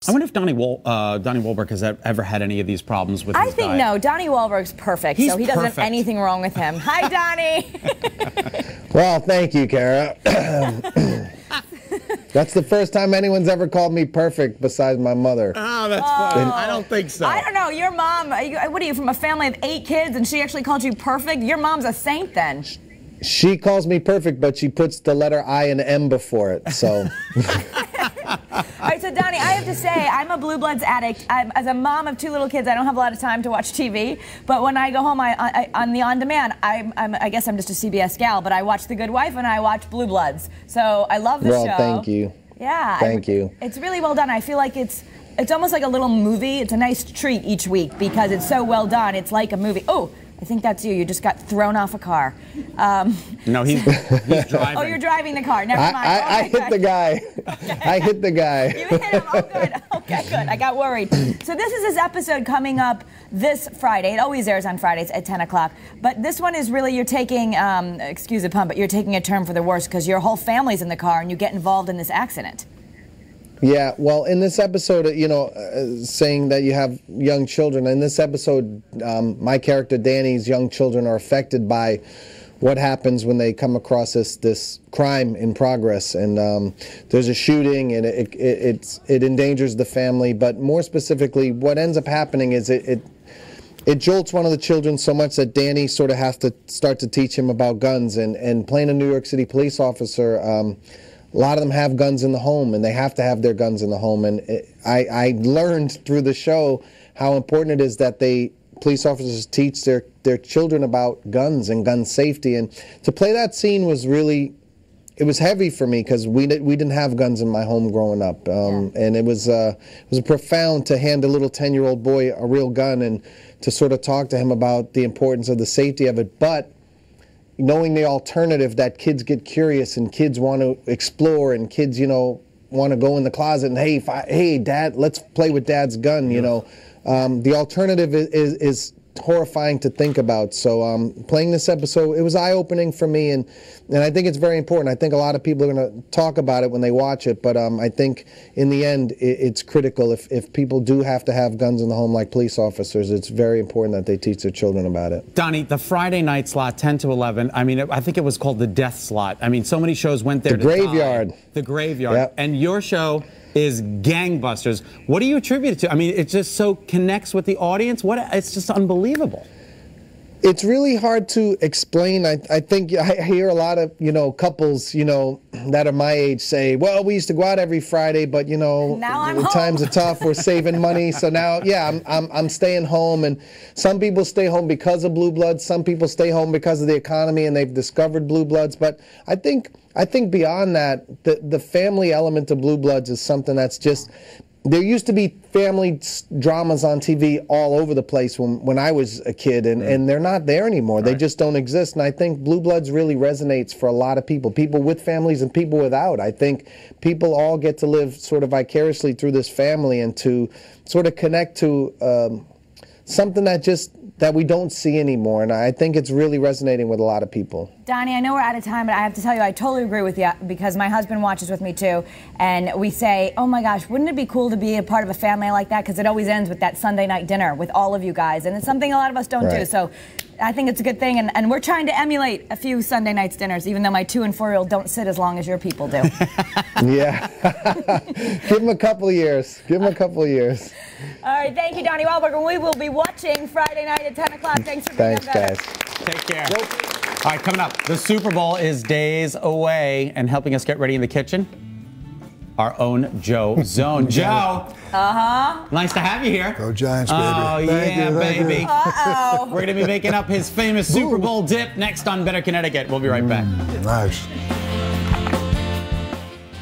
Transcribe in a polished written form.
I wonder if Donnie Wahlberg has ever had any of these problems with his I think diet. no. Donnie Wahlberg's perfect, so he doesn't have anything wrong with him. Hi, Donnie. Well, thank you, Kara. That's the first time anyone's ever called me perfect besides my mother. Oh, that's funny. I don't think so. I don't know. Your mom, what are you, from a family of 8 kids, and she actually called you perfect? Your mom's a saint, then. She calls me perfect, but she puts the letter I and M before it, so... All right, so Donnie, I have to say, I'm a Blue Bloods addict. As a mom of 2 little kids, I don't have a lot of time to watch TV. But when I go home on the on-demand, I guess I'm just a CBS gal, but I watch The Good Wife and I watch Blue Bloods. So I love the show. Well, thank you. Yeah. Thank you. It's really well done. I feel like it's almost like a little movie. It's a nice treat each week because it's so well done. It's like a movie. Oh, I think that's you. You just got thrown off a car. No, he's driving. Oh, you're driving the car. Never mind. I hit the guy. Okay. I hit the guy. You hit him. Oh, good. Okay, good. I got worried. So this is his episode coming up this Friday. It always airs on Fridays at 10 o'clock. But this one is really, you're taking, excuse the pun, but you're taking a turn for the worse because your whole family's in the car and you get involved in this accident. Yeah, well, in this episode, you know, saying that you have young children, in this episode, my character Danny's young children are affected by what happens when they come across this crime in progress, and there's a shooting, and it endangers the family. But more specifically, what ends up happening is it jolts one of the children so much that Danny sort of has to start to teach him about guns, and playing a New York City police officer. A lot of them have guns in the home, and they have to have their guns in the home. And I learned through the show how important it is that police officers teach their children about guns and gun safety. And to play that scene was really, it was heavy for me because we didn't have guns in my home growing up. And it was profound to hand a little 10-year-old boy a real gun and to sort of talk to him about the importance of the safety of it. But knowing the alternative, that kids get curious and kids want to explore and kids, you know, want to go in the closet and, hey, Dad, let's play with Dad's gun, you know. The alternative is horrifying to think about. So playing this episode, it was eye-opening for me, and I think it's very important. I think a lot of people are going to talk about it when they watch it, but I think in the end it's critical. If people do have to have guns in the home like police officers, it's very important that they teach their children about it. Donnie, the Friday night slot, 10 to 11, I mean, I think it was called the death slot. I mean, so many shows went there. The Graveyard. The Graveyard. Yep. And your show is gangbusters. What do you attribute it to? I mean, it just so connects with the audience. It's just unbelievable. It's really hard to explain. I think I hear a lot of, you know, couples, you know, that are my age say, well, we used to go out every Friday, but, you know, times are tough. We're saving money. So now, yeah, I'm staying home. And some people stay home because of Blue Bloods. Some people stay home because of the economy and they've discovered Blue Bloods. But I think beyond that, the family element of Blue Bloods is something that's just, there used to be family dramas on TV all over the place when I was a kid, and they're not there anymore. Right. They just don't exist. And I think Blue Bloods really resonates for a lot of people with families and people without. I think people all get to live sort of vicariously through this family and to sort of connect to something that we don't see anymore, and I think it's really resonating with a lot of people. Donnie, I know we're out of time, but I have to tell you, I totally agree with you because my husband watches with me too, and we say, oh my gosh, wouldn't it be cool to be a part of a family like that? Because it always ends with that Sunday night dinner with all of you guys, and it's something a lot of us don't do. So I think it's a good thing, and we're trying to emulate a few Sunday nights dinners, even though my 2- and 4-year-old don't sit as long as your people do. Yeah. Give them a couple of years. Give them a couple of years. All right, thank you, Donnie Wahlberg, and we will be watching Friday night at 10 o'clock. Thanks for being on. Thanks, guys. Take care. All right, coming up, the Super Bowl is days away, and helping us get ready in the kitchen, our own Joe Zone. Joe. Nice to have you here. Go Giants, baby. Oh, yeah, baby. Uh-oh. We're going to be making up his famous Super Bowl dip next on Better Connecticut. We'll be right back. Nice.